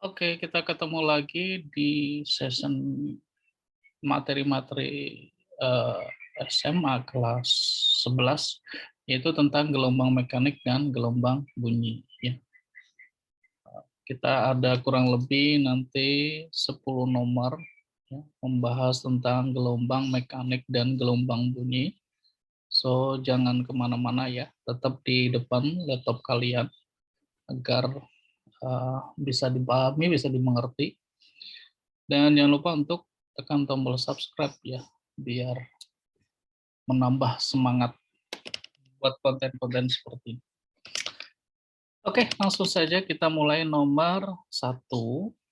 Oke, kita ketemu lagi di session materi-materi SMA kelas 11, yaitu tentang gelombang mekanik dan gelombang bunyi. Ya. Kita ada kurang lebih nanti 10 nomor ya, membahas tentang gelombang mekanik dan gelombang bunyi. So, jangan kemana-mana ya, tetap di depan laptop kalian agar bisa dipahami, bisa dimengerti. Dan jangan lupa untuk tekan tombol subscribe ya, biar menambah semangat buat konten-konten seperti ini. Oke, langsung saja kita mulai nomor 1.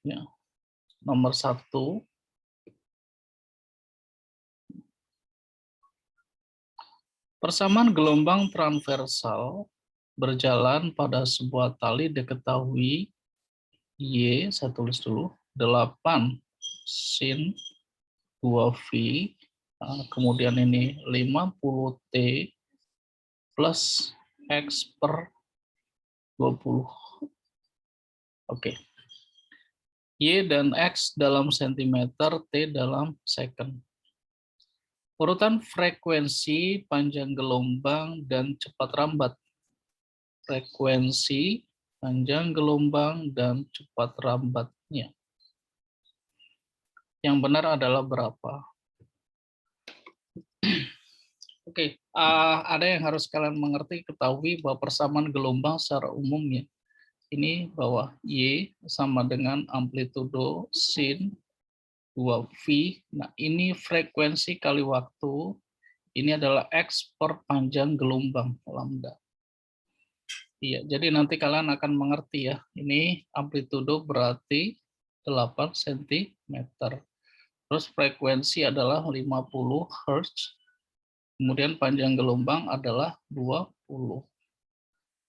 Ya. Nomor 1. Persamaan gelombang transversal berjalan pada sebuah tali diketahui Y, saya tulis dulu, 8 sin 2V, kemudian ini 50T plus X per 20. Oke. Y dan X dalam sentimeter, T dalam second. Urutan frekuensi, panjang gelombang, dan cepat rambat. Frekuensi, panjang gelombang, dan cepat rambatnya. Yang benar adalah berapa? Oke, ada yang harus kalian mengerti, ketahui bahwa persamaan gelombang secara umum ya. Ini bahwa Y sama dengan amplitudo sin 2V. Nah, ini frekuensi kali waktu. Ini adalah X per panjang gelombang lambda. Iya, jadi nanti kalian akan mengerti ya. Ini amplitudo berarti 8 cm. Terus frekuensi adalah 50 Hz. Kemudian panjang gelombang adalah 20.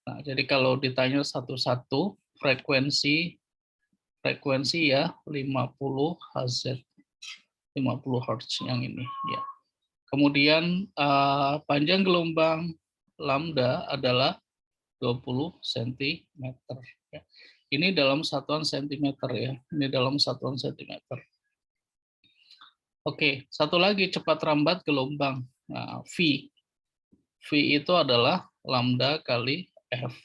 Nah, jadi kalau ditanya satu-satu, frekuensi ya 50 Hz. 50 Hz yang ini ya. Kemudian panjang gelombang lambda adalah 20 cm. Ya. Ini dalam satuan cm ya. Ini dalam satuan cm. Oke, satu lagi cepat rambat gelombang. Nah, V. V itu adalah lambda kali F.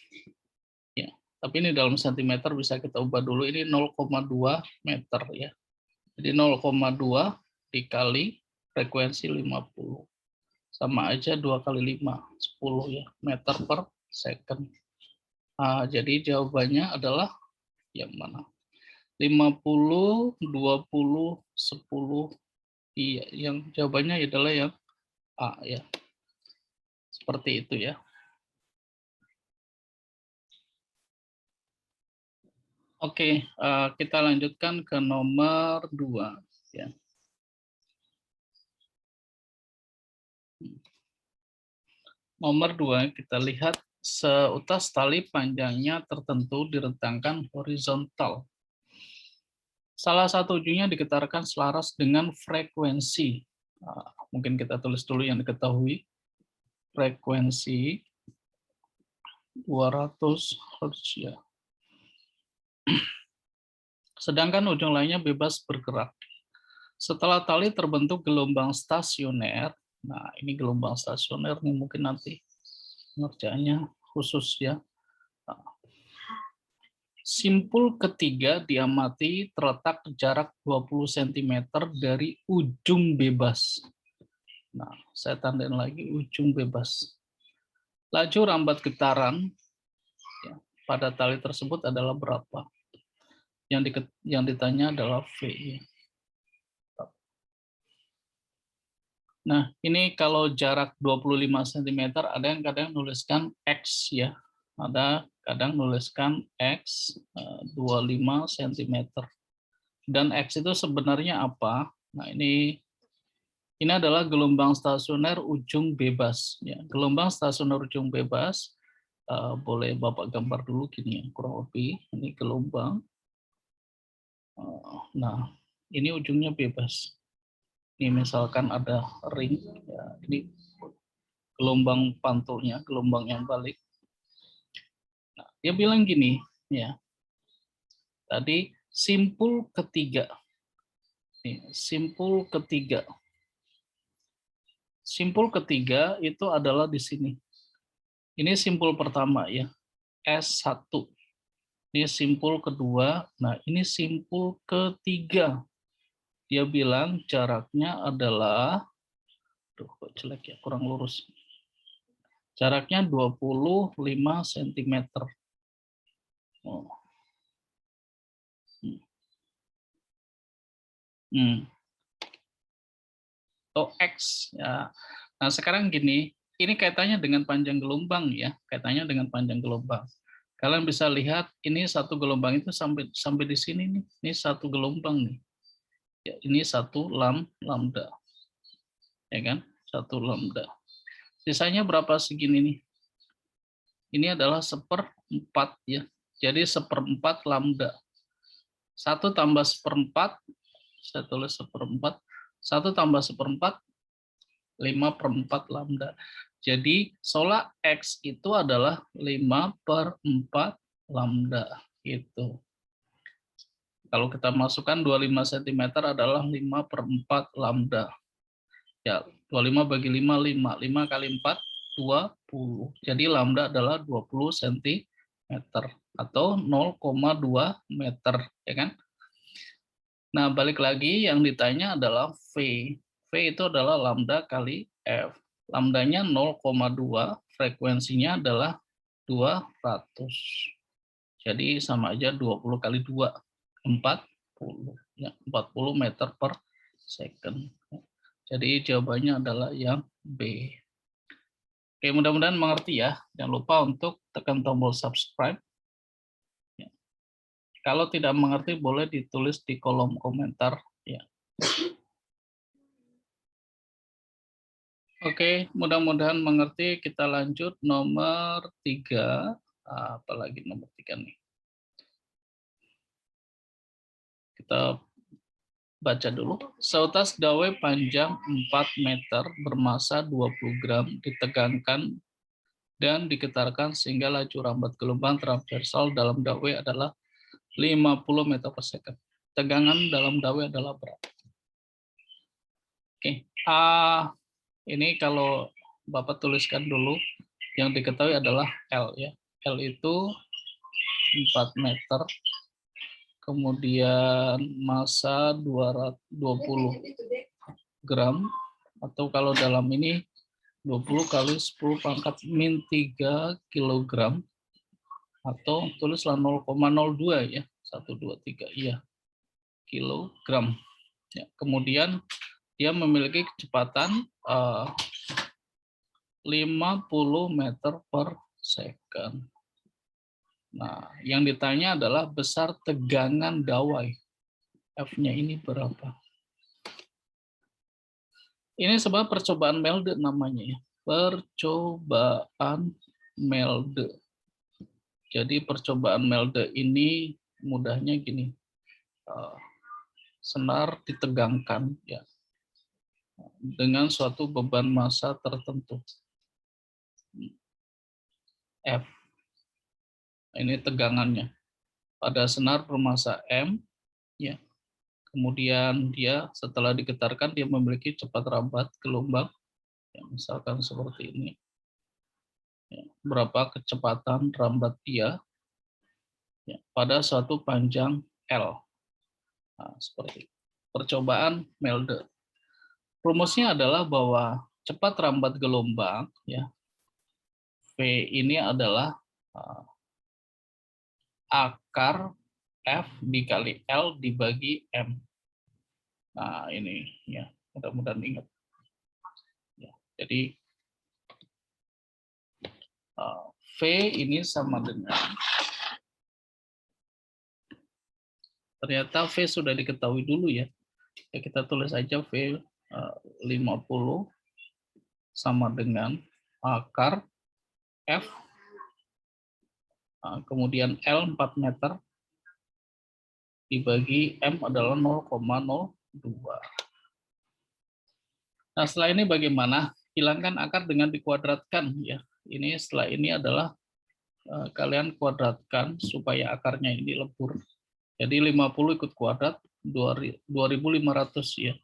Ya. Tapi ini dalam cm bisa kita ubah dulu. Ini 0,2 meter ya. Jadi 0,2 dikali frekuensi 50. Sama aja 2 kali 5, 10 ya, meter per second. Jadi jawabannya adalah yang mana? 50, 20, 10. Iya, yang jawabannya adalah yang A ya. Seperti itu ya. Oke, kita lanjutkan ke nomor 2 ya. Nomor 2 kita lihat seutas tali panjangnya tertentu direntangkan horizontal. Salah satu ujungnya digetarkan selaras dengan frekuensi. Mungkin kita tulis dulu yang diketahui. Frekuensi 200 Hz ya. Sedangkan ujung lainnya bebas bergerak. Setelah tali terbentuk gelombang stasioner, nah ini gelombang stasioner nih mungkin nanti pengerjaannya khusus ya. Simpul ketiga diamati terletak jarak 20 cm dari ujung bebas. Nah, saya tandain lagi ujung bebas. Laju rambat getaran ya, pada tali tersebut adalah berapa? Yang ditanya adalah V. Nah, ini kalau jarak 25 cm, ada yang kadang nuliskan X ya. Ada kadang nuliskan X 25 cm. Dan X itu sebenarnya apa? Nah, ini adalah gelombang stasioner ujung bebas. Ya, gelombang stasioner ujung bebas, boleh Bapak gambar dulu gini ya, kurang lebih. Ini gelombang. Nah, ini ujungnya bebas. Ini misalkan ada ring, ya, ini gelombang pantulnya, gelombang yang balik. Nah, dia bilang gini, ya. Tadi Simpul ketiga. Simpul ketiga. Simpul ketiga itu adalah di sini. Ini simpul pertama ya, S1. Ini simpul kedua. Nah, ini simpul ketiga. Dia bilang jaraknya adalah, kok jelek ya, kurang lurus. Jaraknya 25 cm. Oh. Atau X ya. Nah, sekarang gini, ini kaitannya dengan panjang gelombang ya, kaitannya dengan panjang gelombang. Kalian bisa lihat ini satu gelombang itu sampai di sini nih. Ini satu gelombang nih. Ya, ini satu lambda. Ya kan? Satu lambda. Sisanya berapa segini nih? Ini adalah 1/4 ya. Jadi 1/4 lambda. 1 tambah 1/4, saya tulis 1/4. 1 tambah 1/4, 5/4 lambda. Jadi sola X itu adalah 5/4 lambda. Gitu. Kalau kita masukkan 25 cm adalah 5/4 lambda. Ya, 25 bagi 5, 5. 5 kali 4, 20. Jadi lambda adalah 20 cm atau 0,2 meter, ya kan? Nah, balik lagi yang ditanya adalah V. V itu adalah lambda kali F. Lambdanya 0,2, frekuensinya adalah 200. Jadi sama aja 20 kali 2, 40. Ya, 40 meter per second. Jadi jawabannya adalah yang B. Oke, mudah-mudahan mengerti ya. Jangan lupa untuk tekan tombol subscribe. Ya. Kalau tidak mengerti boleh ditulis di kolom komentar. Ya. Oke, mudah-mudahan mengerti. Kita lanjut nomor 3. Apalagi nomor 3 nih. Kita baca dulu. Seutas dawai panjang 4 meter bermasa 20 gram ditegangkan dan diketarkan sehingga laju rambat gelombang transversal dalam dawai adalah 50 meter per second. Tegangan dalam dawai adalah berapa? Oke, ini kalau Bapak tuliskan dulu, yang diketahui adalah L ya. L itu 4 meter, kemudian massa 220 gram, atau kalau dalam ini 20 kali 10 pangkat min 3 kilogram, atau tulislah 0,02 ya, 123 iya, kilogram. Ya, kemudian dia memiliki kecepatan 50 meter per second. Nah, yang ditanya adalah besar tegangan dawai. F-nya ini berapa? Ini sebab percobaan Melde namanya ya. Percobaan Melde. Jadi percobaan Melde ini mudahnya gini. Senar ditegangkan ya dengan suatu beban massa tertentu. F. Ini tegangannya. Pada senar bermassa M ya. Kemudian dia setelah digetarkan dia memiliki cepat rambat gelombang. Ya, misalkan seperti ini. Ya, berapa kecepatan rambat dia ya, pada suatu panjang L. Nah, seperti itu. Percobaan Melde. Rumusnya adalah bahwa cepat rambat gelombang ya V ini adalah akar F dikali L dibagi M. Nah, ini ya, mudah-mudahan ingat. Ya, jadi V ini sama dengan, ternyata V sudah diketahui dulu ya. Ya kita tulis aja V 50 sama dengan akar F, kemudian L 4 meter dibagi M adalah 0,02. Nah, setelah ini bagaimana? Hilangkan akar dengan dikuadratkan ya. Ini setelah ini adalah kalian kuadratkan supaya akarnya ini lebur. Jadi 50 ikut kuadrat 2500 ya.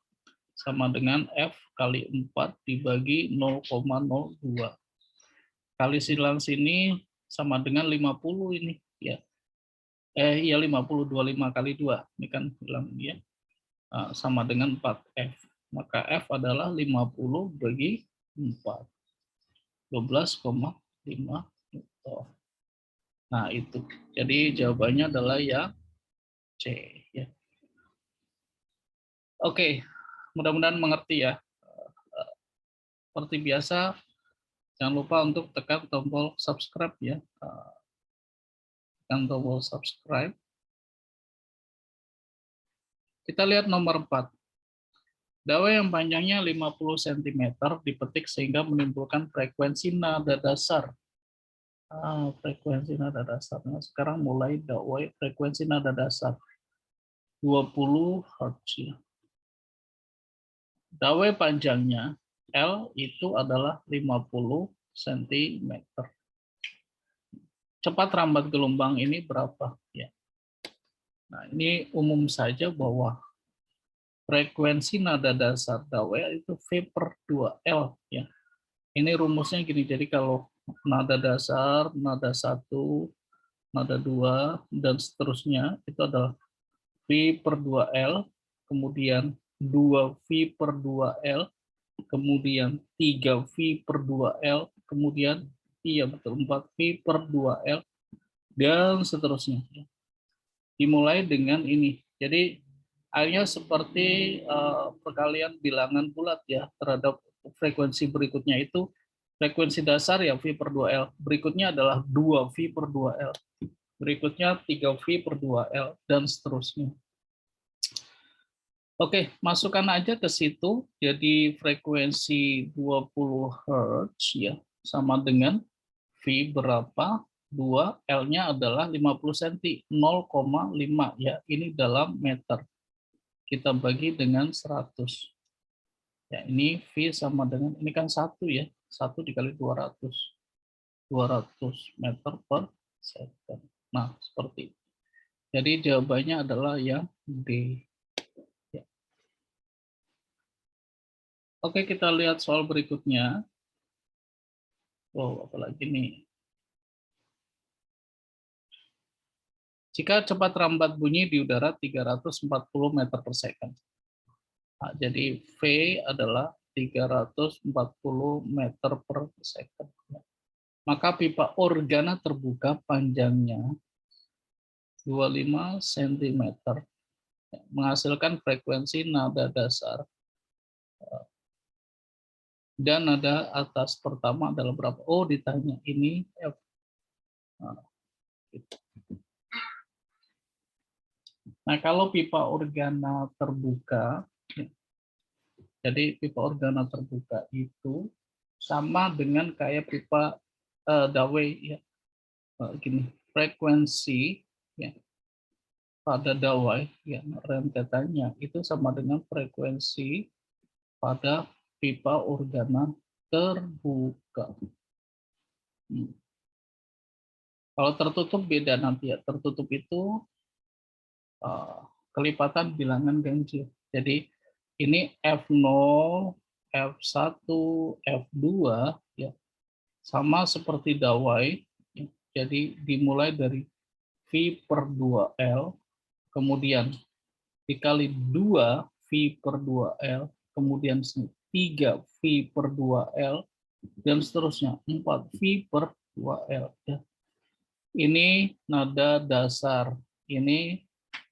Sama dengan F kali 4 dibagi 0,02. Kali silang sini sama dengan 50 ini ya. Iya 50, 25 kali 2. Ini kan bilang ya. Sama dengan 4F. Maka F adalah 50 bagi 4. 12,5 Newton. Nah, itu. Jadi jawabannya adalah yang C ya. Oke, mudah-mudahan mengerti ya. Seperti biasa, jangan lupa untuk tekan tombol subscribe ya. Tekan tombol subscribe. Kita lihat nomor 4. Dawai yang panjangnya 50 cm dipetik sehingga menimbulkan frekuensi nada dasar. Frekuensi nada dasarnya sekarang mulai dawai frekuensi nada dasar 20 Hz ya. Dawai panjangnya L itu adalah 50 cm. Cepat rambat gelombang ini berapa ya? Nah, ini umum saja bahwa frekuensi nada dasar dawai itu V/2L ya. Ini rumusnya gini, jadi kalau nada dasar, nada 1, nada 2 dan seterusnya itu adalah V/2L, kemudian 2V/2L, kemudian 3V/2L, kemudian iya betul 4V/2L dan seterusnya. Dimulai dengan ini. Jadi hanya seperti perkalian bilangan bulat ya terhadap frekuensi berikutnya itu frekuensi dasar ya V/2L. Berikutnya adalah 2V/2L. Berikutnya 3V/2L dan seterusnya. Oke, masukkan aja ke situ. Jadi frekuensi 20 Hz ya sama dengan V berapa? 2, L-nya adalah 50 cm, 0,5 ya. Ini dalam meter. Kita bagi dengan 100. Ya, ini V sama dengan, ini kan 1 ya. 1 dikali 200. 200 meter per second. Nah, seperti itu. Jadi jawabannya adalah yang D. Ya. Oke, kita lihat soal berikutnya. Oh, apalagi nih. Jika cepat rambat bunyi di udara 340 meter per second. Nah, jadi V adalah 340 meter per second. Maka pipa organa terbuka panjangnya 25 cm. Menghasilkan frekuensi nada dasar. Dan nada atas pertama adalah berapa? Oh, ditanya ini F. Nah, gitu. Nah, kalau pipa organa terbuka, jadi pipa organa terbuka itu sama dengan kayak pipa dawai ya. Gini, frekuensi ya pada dawai ya rentetannya itu sama dengan frekuensi pada pipa organa terbuka. Kalau tertutup beda nanti ya. Tertutup itu kelipatan bilangan ganjil. Jadi ini F0, F1, F2 ya sama seperti dawai. Ya. Jadi dimulai dari V/2L, kemudian dikali 2V/2L, kemudian 3V/2L, dan seterusnya 4V/2L. Ya. Ini nada dasar, ini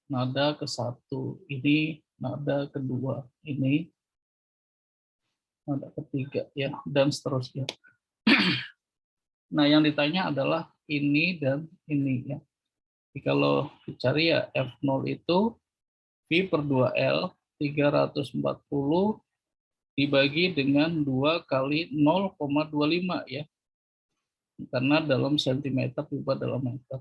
nada ke-1, ini nada kedua, ini nada ketiga, ya, dan seterusnya. Nah, yang ditanya adalah ini dan ini ya. Jadi kalau dicari ya F0 itu V/2L 340 dibagi dengan 2 kali 0,25 ya. Karena dalam sentimeter juga dalam meter.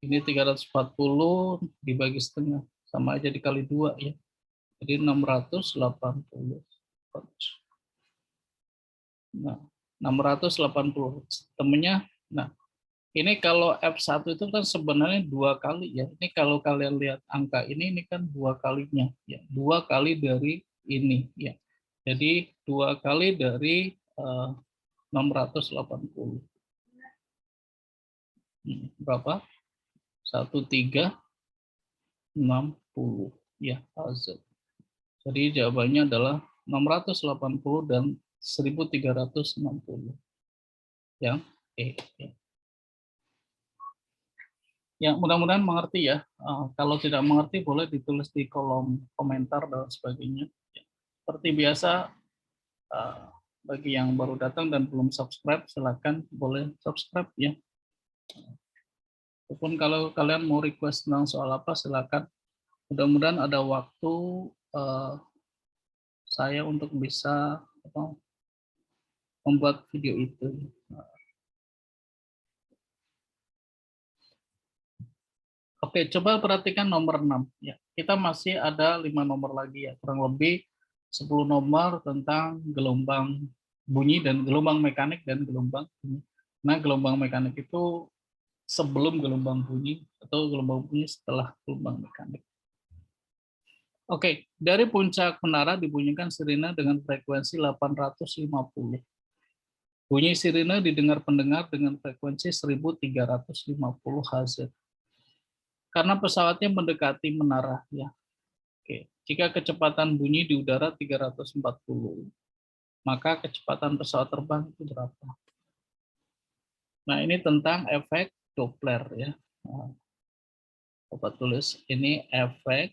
Ini 340 dibagi setengah, sama aja dikali 2 ya. Jadi 680. Nah, 680 temennya. Nah, Ini kalau F1 itu kan sebenarnya 2 kali ya. Ini kalau kalian lihat angka ini kan 2 kalinya ya. 2 kali dari ini ya. Jadi 2 kali dari 680. Berapa? 1360 ya AZ. Jadi jawabannya adalah 680 dan 1360. Yang ya. Ya, mudah-mudahan mengerti ya. Kalau tidak mengerti boleh ditulis di kolom komentar dan sebagainya. Seperti biasa, bagi yang baru datang dan belum subscribe, silakan boleh subscribe ya. Ataupun kalau kalian mau request tentang soal apa, silakan. Mudah-mudahan ada waktu saya untuk bisa membuat video itu. Oke, coba perhatikan nomor 6. Ya, kita masih ada 5 nomor lagi ya, kurang lebih 10 nomor tentang gelombang bunyi dan gelombang mekanik dan gelombang bunyi. Nah, gelombang mekanik itu sebelum gelombang bunyi atau gelombang bunyi setelah gelombang mekanik. Oke, dari puncak menara dibunyikan sirine dengan frekuensi 850. Bunyi sirine didengar pendengar dengan frekuensi 1350 Hz. Karena pesawatnya mendekati menara ya. Oke, jika kecepatan bunyi di udara 340, maka kecepatan pesawat terbang itu berapa? Nah, ini tentang efek Doppler ya. Nah, Bapak tulis ini efek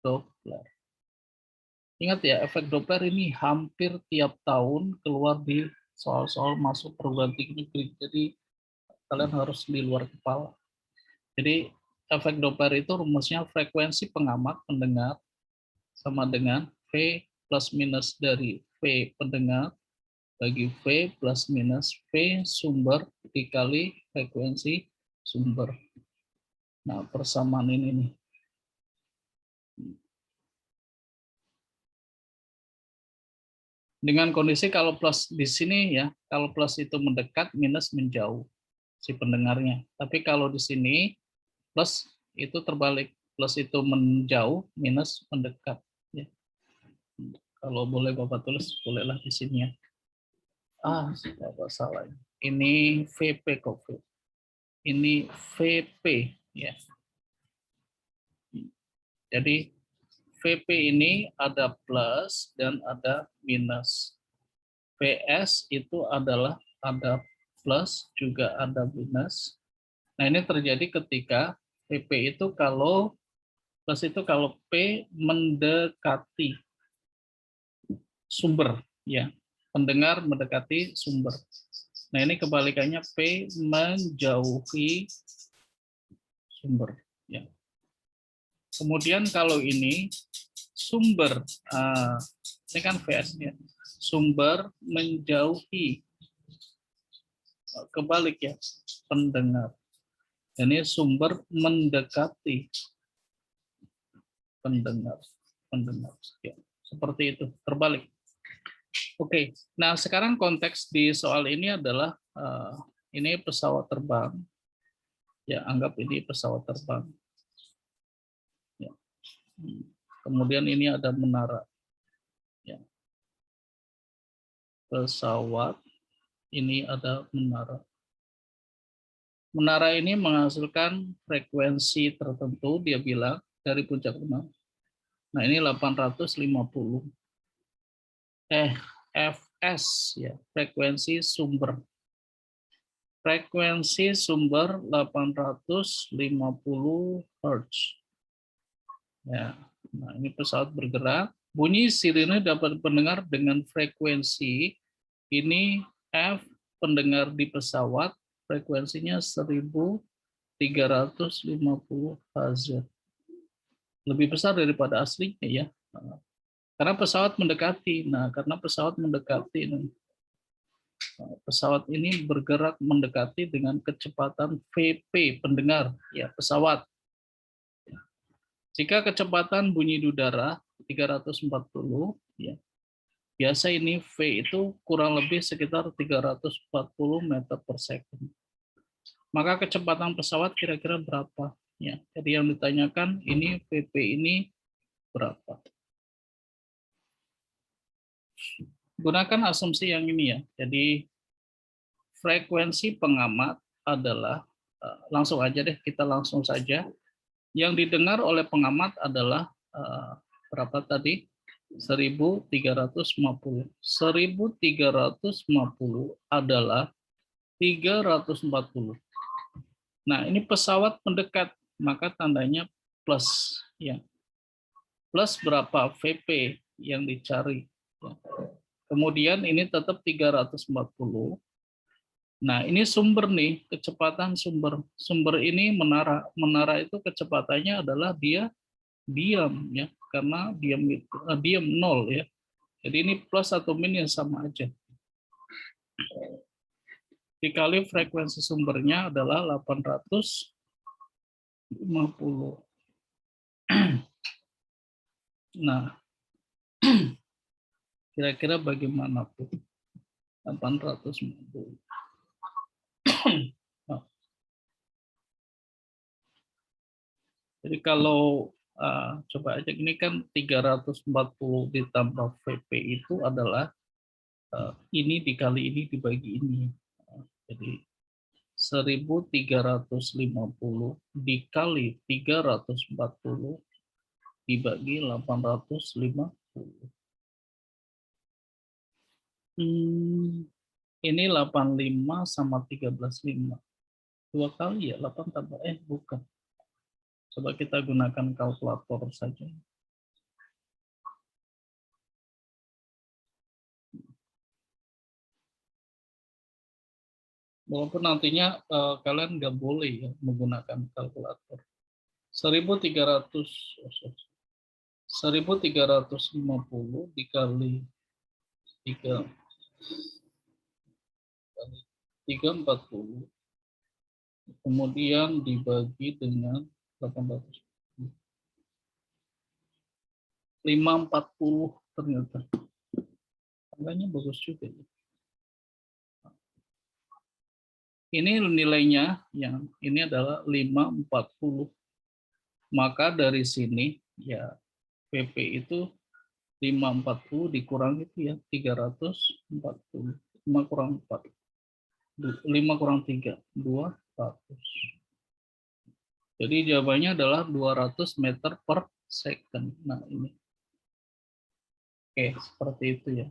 Doppler. Ingat ya, efek Doppler ini hampir tiap tahun keluar di soal-soal masuk perguruan tinggi negeri. Jadi kalian harus di luar kepala. Jadi efek Doppler itu rumusnya frekuensi pengamat pendengar sama dengan V plus minus dari V pendengar bagi V plus minus V sumber dikali frekuensi sumber. Nah, persamaan ini nih. Dengan kondisi kalau plus di sini ya, kalau plus itu mendekat, minus menjauh si pendengarnya. Tapi kalau di sini plus itu terbalik, plus itu menjauh, minus mendekat. Ya. Kalau boleh Bapak tulis, bolehlah di sini ya. Bapak salah. Ini VP COVID. Ini VP ya. Jadi VP ini ada plus dan ada minus. PS itu adalah ada plus juga ada minus. Nah, ini terjadi ketika VP itu kalau plus itu kalau P mendekati sumber ya. Pendengar mendekati sumber. Nah, ini kebalikannya P menjauhi sumber ya. Kemudian kalau ini sumber ini kan VS ya. Sumber menjauhi kebalik ya pendengar. Ini sumber mendekati pendengar ya. Seperti itu terbalik. Oke, nah sekarang konteks di soal ini adalah ini pesawat terbang ya, anggap ini pesawat terbang ya. Kemudian ini ada menara ya. Pesawat ini ada menara. Menara ini menghasilkan frekuensi tertentu, dia bilang, dari puncak menara. Nah, ini 850. FS, ya, frekuensi sumber. Frekuensi sumber 850 Hz. Ya, nah ini pesawat bergerak. Bunyi sirine dapat pendengar dengan frekuensi ini F pendengar di pesawat frekuensinya 1350 Hz. Lebih besar daripada aslinya ya. Karena pesawat mendekati. Nah, karena pesawat mendekati, pesawat ini bergerak mendekati dengan kecepatan VP pendengar ya pesawat. Jika kecepatan bunyi di udara 340 ya. Biasa ini V itu kurang lebih sekitar 340 meter per second. maka kecepatan pesawat kira-kira berapa? Ya, jadi yang ditanyakan ini VP ini berapa? Gunakan asumsi yang ini ya. Jadi frekuensi pengamat adalah langsung aja deh, kita langsung saja. Yang didengar oleh pengamat adalah berapa tadi? 1350. 1350 adalah 340. Nah, ini pesawat mendekat, maka tandanya plus ya. Plus berapa VP yang dicari. Ya. Kemudian ini tetap 340. Nah, ini sumber nih, kecepatan sumber. Sumber ini menara. Menara itu kecepatannya adalah dia diam ya, karena diam 0 ya. Jadi ini plus atau minus sama aja. Dikali frekuensi sumbernya adalah 850. Nah, kira-kira bagaimana tuh? 850. Nah, jadi kalau coba aja ini kan 340 ditambah VP itu adalah ini dikali ini dibagi ini. Jadi 1350 dikali 340 dibagi 850. Ini 85 sama 13,5. 2 kali ya, 8 tambah, bukan. Coba kita gunakan kalkulator saja. Walaupun nantinya kalian nggak boleh ya menggunakan kalkulator. 1350 dikali 340 kemudian dibagi dengan 800. 540 ternyata. Angkanya bagus juga ya. Ini nilainya yang ini adalah 540. Maka dari sini ya PP itu 540 dikurang itu ya 340. 5 kurang 4. 5 kurang 3, 200. Jadi jawabannya adalah 200 meter per second. Nah, ini. Oke, seperti itu ya.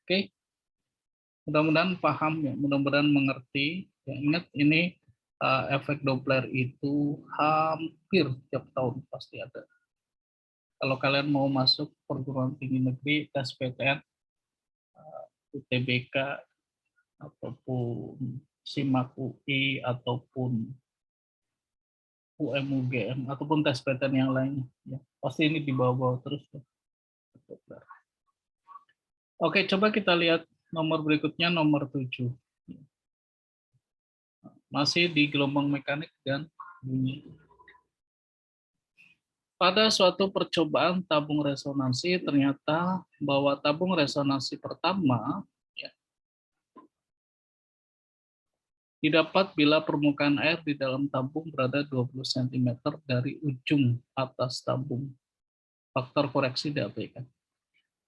Oke. Mudah-mudahan paham ya, mudah-mudahan mengerti. Ya, ingat ini efek Doppler itu hampir tiap tahun pasti ada. Kalau kalian mau masuk perguruan tinggi negeri, tes PTN, UTBK, ataupun SIMAK UI, ataupun UMUGM, ataupun tes PTN yang lainnya. Ya, pasti ini dibawa-bawa terus. Ya. Oke, coba kita lihat nomor berikutnya, nomor 7. Masih di gelombang mekanik dan bunyi. Pada suatu percobaan tabung resonansi, ternyata bahwa tabung resonansi pertama ya, didapat bila permukaan air di dalam tabung berada 20 cm dari ujung atas tabung. Faktor koreksi diabaikan.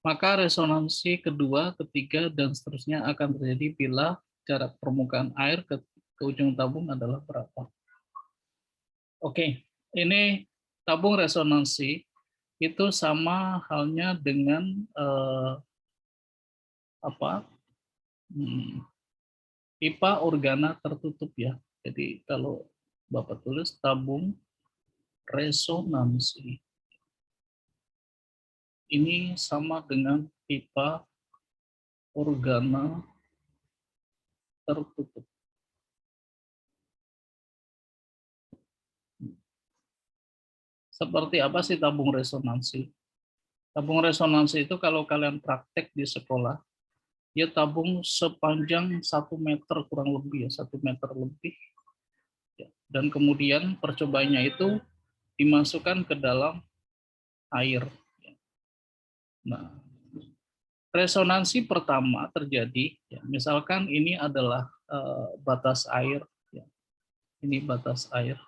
Maka resonansi kedua, ketiga, dan seterusnya akan terjadi bila jarak permukaan air ke ujung tabung adalah berapa. Oke, ini tabung resonansi itu sama halnya dengan pipa organa tertutup ya. Jadi kalau Bapak tulis tabung resonansi ini sama dengan pipa organa tertutup. Seperti apa sih tabung resonansi? Tabung resonansi itu kalau kalian praktek di sekolah, dia tabung sepanjang 1 meter kurang lebih ya, 1 meter lebih. Dan kemudian percobaannya itu dimasukkan ke dalam air. Nah, resonansi pertama terjadi, ya, misalkan ini adalah batas air. Ya. Ini batas air.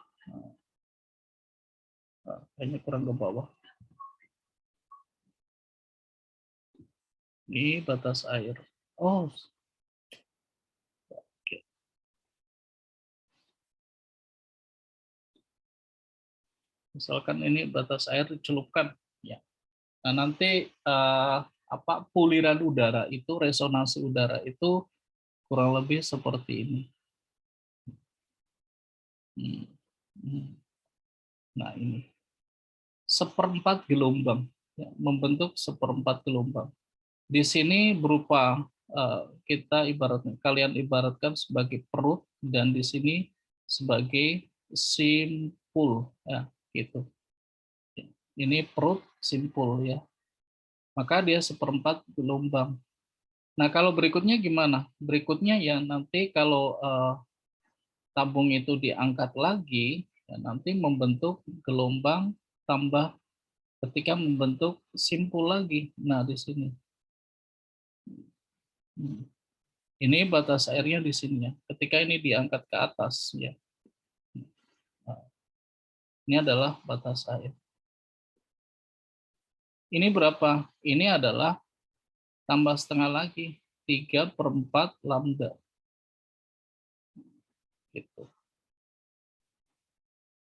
Kayaknya kurang ke bawah. Ini batas air. Oh, oke. Misalkan ini batas air dicelupkan. Ya. Nah, nanti puliran udara itu, resonansi udara itu kurang lebih seperti ini. Nah, ini seperempat gelombang, ya, membentuk seperempat gelombang. Di sini berupa kalian ibaratkan sebagai perut, dan di sini sebagai simpul, ya, gitu. Ini perut simpul, ya. Maka dia seperempat gelombang. Nah, kalau berikutnya gimana? Berikutnya ya nanti kalau tabung itu diangkat lagi, ya nanti membentuk gelombang tambah ketika membentuk simpul lagi. Nah, di sini. Ini batas airnya di sini ya. Ketika ini diangkat ke atas ya. Nah, ini adalah batas air. Ini berapa? Ini adalah tambah setengah lagi, 3/4 lambda. Gitu.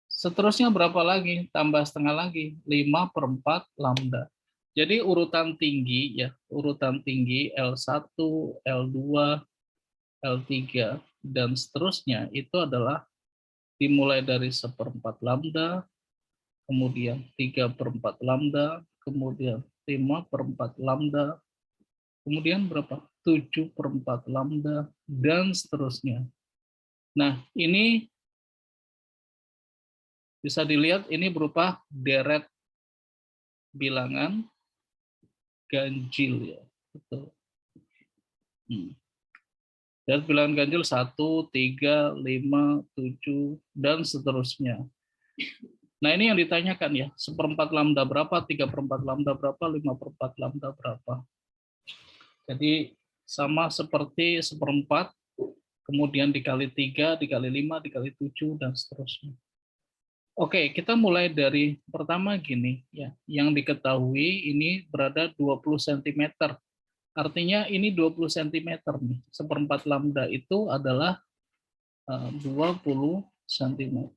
Seterusnya berapa lagi? Tambah setengah lagi, 5/4 lambda. Jadi urutan tinggi ya, urutan tinggi L1, L2, L3 dan seterusnya itu adalah dimulai dari 1/4 lambda, kemudian 3/4 lambda, kemudian 5/4 lambda, kemudian berapa? 7/4 lambda dan seterusnya. Nah, ini bisa dilihat ini berupa deret bilangan ganjil ya. Betul. Dan bilangan ganjil 1, 3, 5, 7, dan seterusnya. Nah, ini yang ditanyakan ya, 1/4 lambda berapa, 3/4 lambda berapa, 5/4 lambda berapa. Jadi sama seperti 1/4, kemudian dikali 3, dikali 5, dikali 7, dan seterusnya. Oke, kita mulai dari pertama gini ya. Yang diketahui ini berada 20 cm. Artinya ini 20 cm nih. 1/4 lambda itu adalah 20 cm.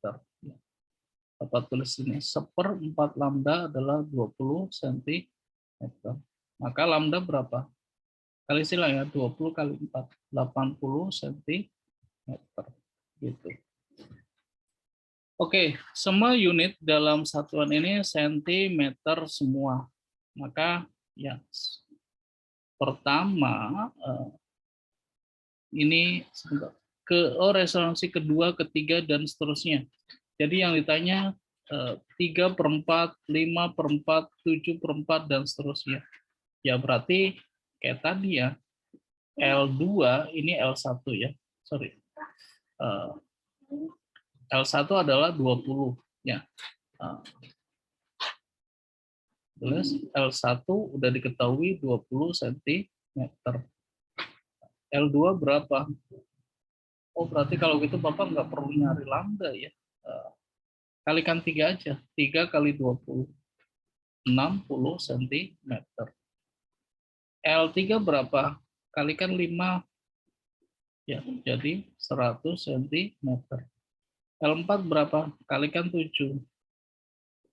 Dapat tulis ini 1/4 lambda adalah 20 cm. Maka lambda berapa? Kali silang ya, 20 kali 4, 80 cm. Gitu. Oke, semua unit dalam satuan ini sentimeter semua. Maka ya pertama ini resonansi kedua, ketiga, dan seterusnya. Jadi yang ditanya 3/4, 5/4, 7/4, dan seterusnya. Ya berarti kayak tadi ya, L2 ini L1 ya. Sorry. L1 adalah 20 ya. Terus L1 udah diketahui 20 cm. L2 berapa? Oh, berarti kalau gitu Bapak nggak perlu nyari lambda ya. Kalikan 3 aja. 3 kali 20. 60 cm. L3 berapa? Kalikan 5. Ya, jadi 100 cm. L4 berapa? Kalikan 7.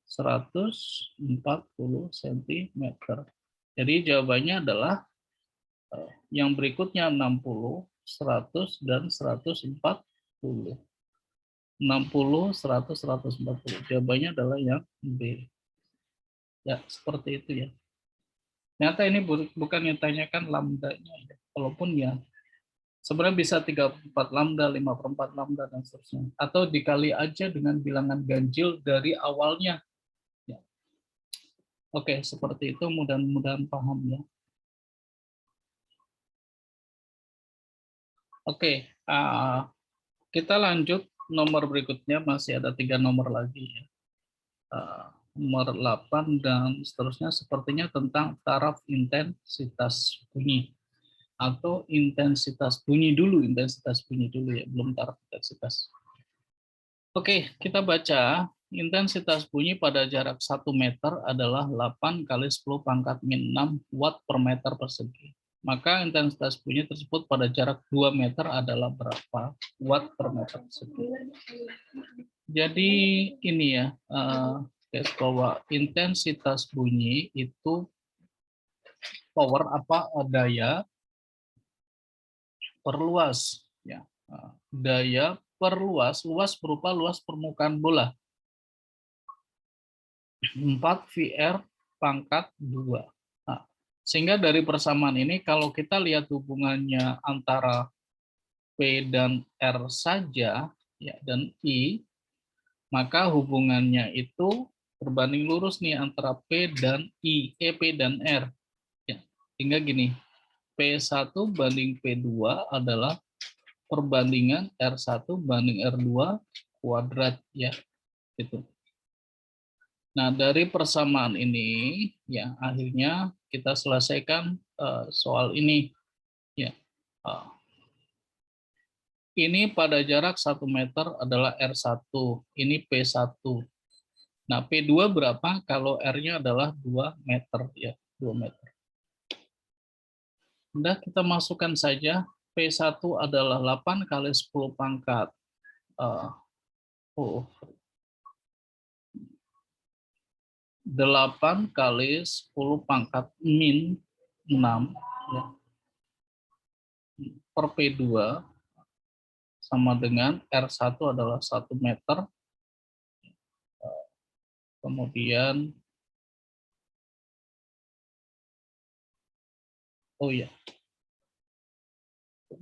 140 cm. Jadi jawabannya adalah yang berikutnya 60, 100, dan 140. 60, 100, 140. Jawabannya adalah yang B. Ya, seperti itu ya. Ternyata ini bukan yang ditanyakan lambdanya. Ya. Walaupun ya, sebenarnya bisa 3/4 lambda, 5/4 lambda, dan seterusnya. Atau dikali aja dengan bilangan ganjil dari awalnya. Ya. Oke, seperti itu. Mudah-mudahan paham ya. Oke, kita lanjut nomor berikutnya, masih ada 3 nomor lagi ya. Nomor 8 dan seterusnya sepertinya tentang taraf intensitas bunyi. atau intensitas bunyi dulu ya, belum taraf intensitas. Oke, kita baca intensitas bunyi pada jarak 1 meter adalah 8 kali 10 pangkat min 6 watt per meter persegi. Maka intensitas bunyi tersebut pada jarak 2 meter adalah berapa watt per meter persegi. Jadi ini ya, bahwa intensitas bunyi itu power daya per luas ya. Daya per luas berupa luas permukaan bola 4 VR pangkat 2. Nah, sehingga dari persamaan ini kalau kita lihat hubungannya antara P dan R saja ya dan I, maka hubungannya itu berbanding lurus nih antara P dan I, P dan R. Ya, sehingga gini, P1 banding P2 adalah perbandingan R1 banding R2 kuadrat ya, gitu. Nah, dari persamaan ini ya akhirnya kita selesaikan soal ini ya. Ini pada jarak 1 meter adalah R1, ini P1. Nah, P2 berapa kalau R-nya adalah 2 meter ya, 2 meter. Udah kita masukkan saja P1 adalah 8 kali 10 pangkat 8 kali 10 pangkat min 6 ya, per P2 sama dengan R1 adalah 1 meter. Kemudian, oh ya,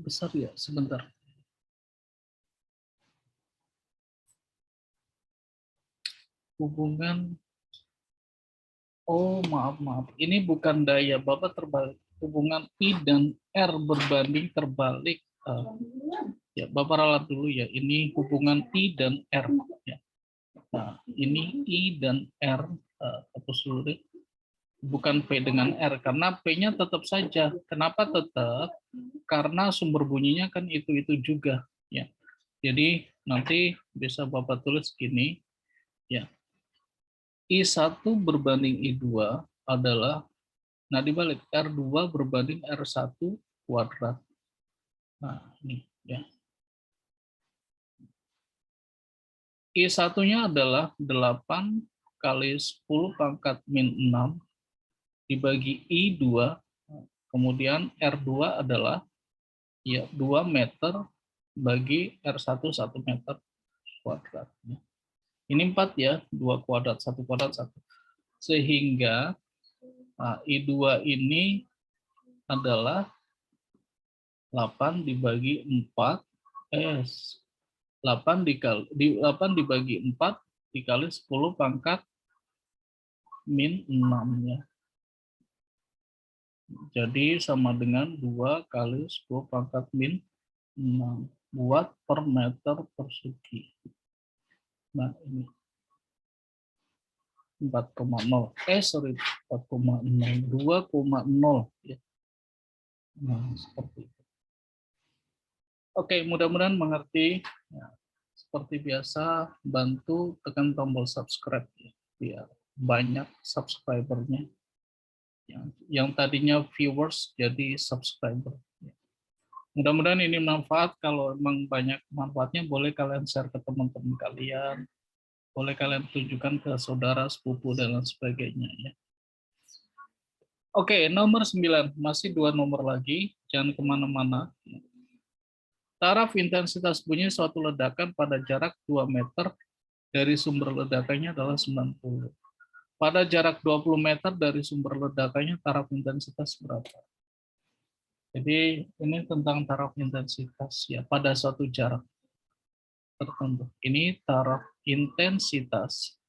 besar ya, sebentar. Hubungan, oh maaf, ini bukan daya, Bapak terbalik. Hubungan I dan R berbanding terbalik. Ya, Bapak ralat dulu ya, ini hubungan I dan R. Ya. Nah, ini I dan R, hapus dulu deh. Bukan P dengan R, karena P-nya tetap saja. Kenapa tetap? Karena sumber bunyinya kan itu juga. Ya. Jadi nanti bisa Bapak tulis gini, ya. I1 berbanding I2 adalah, nah dibalik, R2 berbanding R1 kuadrat. Nah, ini ya. I1-nya adalah 8 kali 10 pangkat min 6 dibagi I2, kemudian R2 adalah ya 2 meter bagi R1 1 meter kuadrat. Ini 4 ya, 2 kuadrat, 1 kuadrat, 1. Sehingga I2 ini adalah 8 dibagi 4, 8 dibagi 4 dikali 10 pangkat min 6 ya. Jadi sama dengan 2 kali 10 pangkat min 6 watt per meter persegi. Nah, ini 4,0. 4,0. 2,0 ya. Nah, seperti itu. Oke, mudah-mudahan mengerti. Ya, seperti biasa, bantu tekan tombol subscribe ya, biar banyak subscribernya. Yang tadinya viewers jadi subscriber. Mudah-mudahan ini manfaat. Kalau memang banyak manfaatnya, boleh kalian share ke teman-teman kalian. Boleh kalian tunjukkan ke saudara, sepupu, dan lain sebagainya. Ya. Oke, nomor 9. Masih 2 nomor lagi. Jangan kemana-mana. Taraf intensitas bunyi suatu ledakan pada jarak 2 meter dari sumber ledakannya adalah 90. Pada jarak 20 meter dari sumber ledakannya, taraf intensitas berapa? Jadi ini tentang taraf intensitas ya pada suatu jarak tertentu. Ini taraf intensitas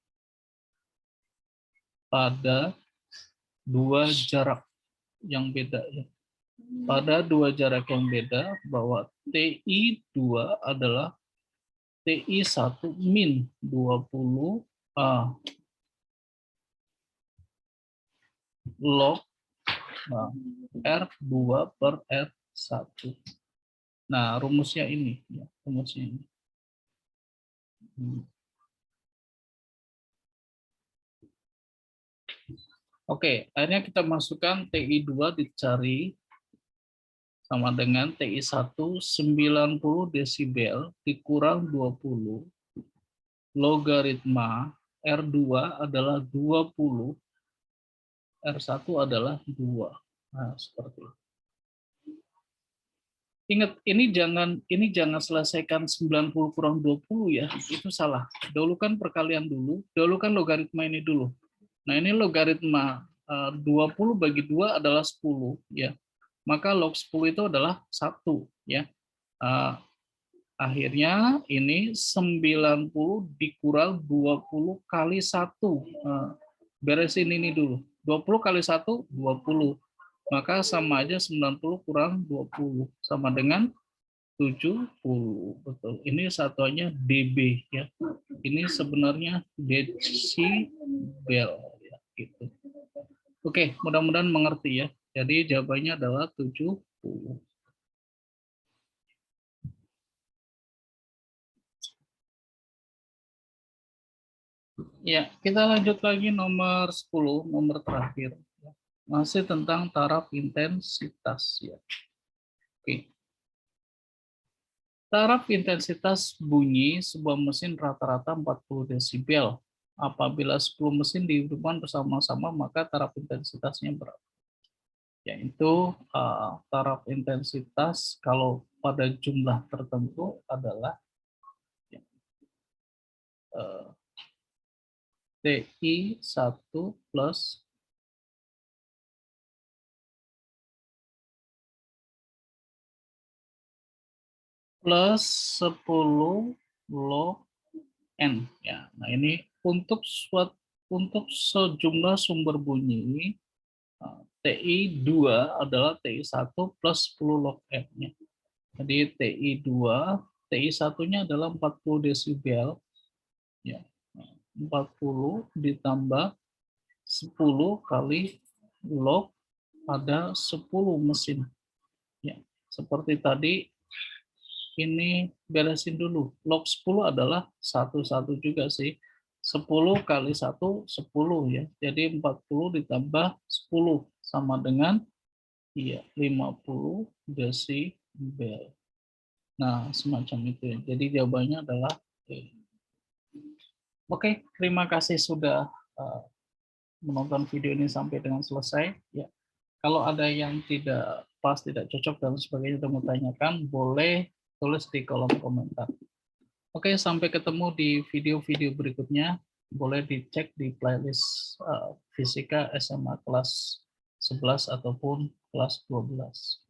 pada 2 jarak yang beda ya. Pada 2 jarak yang beda, bahwa TI2 adalah TI1 min 20 log R2 per R 1. Nah, rumusnya ini. Ya, rumusnya ini. Oke, akhirnya kita masukkan TI2 dicari sama dengan TI1 90 desibel dikurang 20 logaritma R2 adalah 20, R1 adalah 2. Nah, seperti itu. Ingat, ini jangan selesaikan 90 kurang 20 ya, itu salah. Dahulukan perkalian dulu, dahulukan logaritma ini dulu. Nah, ini logaritma 20 bagi 2 adalah 10 ya. Maka log 10 itu adalah 1 ya. Akhirnya ini 90 dikurang 20 kali 1. Beresin ini dulu. 20 kali 1 20. Maka sama aja 90 kurang 20 sama dengan 70. Betul. Ini satuannya dB ya. Ini sebenarnya desibel ya, gitu. Oke, mudah-mudahan mengerti ya. Jadi jawabannya adalah 70. Ya, kita lanjut lagi nomor 10, nomor terakhir. Masih tentang taraf intensitas ya. Oke. Taraf intensitas bunyi sebuah mesin rata-rata 40 desibel. Apabila 10 mesin dihubungkan bersama-sama, maka taraf intensitasnya berapa? Yaitu taraf intensitas kalau pada jumlah tertentu adalah TI1 plus plus 10 log N ya. Nah, ini untuk sejumlah sumber bunyi TI2 adalah TI1 plus 10 log N-nya. Jadi TI2, TI1-nya adalah 40 desibel ya. 40 ditambah 10 kali log pada 10 mesin. Ya, seperti tadi ini beresin dulu. Log 10 adalah 1 juga sih. 10 kali 1, 10 ya. Jadi 40 ditambah 10 sama dengan 50 desibel. Nah, semacam itu ya. Jadi jawabannya adalah E. Oke, terima kasih sudah menonton video ini sampai dengan selesai. Ya, kalau ada yang tidak pas, tidak cocok dan sebagainya, atau mau tanyakan, boleh tulis di kolom komentar. Oke, sampai ketemu di video-video berikutnya. Boleh dicek di playlist Fisika SMA kelas 11 ataupun kelas 12.